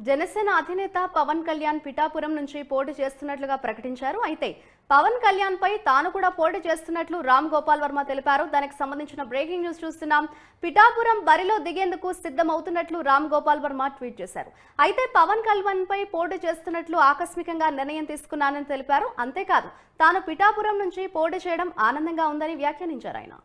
జనసేన అధినేత పవన్ కళ్యాణ్ పిఠాపురం నుంచి పోటీ చేస్తున్నట్లుగా ప్రకటించారు. అయితే పవన్ కళ్యాణ్ పై తాను కూడా పోటీ చేస్తున్నట్లు రామ్ గోపాల్ వర్మ తెలిపారు. దానికి సంబంధించిన బ్రేకింగ్ న్యూస్ చూస్తున్నాం. పిఠాపురం బరిలో దిగేందుకు సిద్ధమవుతున్నట్లు రామ్ గోపాల్ వర్మ ట్వీట్ చేశారు. అయితే పవన్ కళ్యాణ్ పై పోటీ చేస్తున్నట్లు ఆకస్మికంగా నిర్ణయం తీసుకున్నానని తెలిపారు. అంతేకాదు తాను పిఠాపురం నుంచి పోటీ చేయడం ఆనందంగా ఉందని వ్యాఖ్యానించారు ఆయన.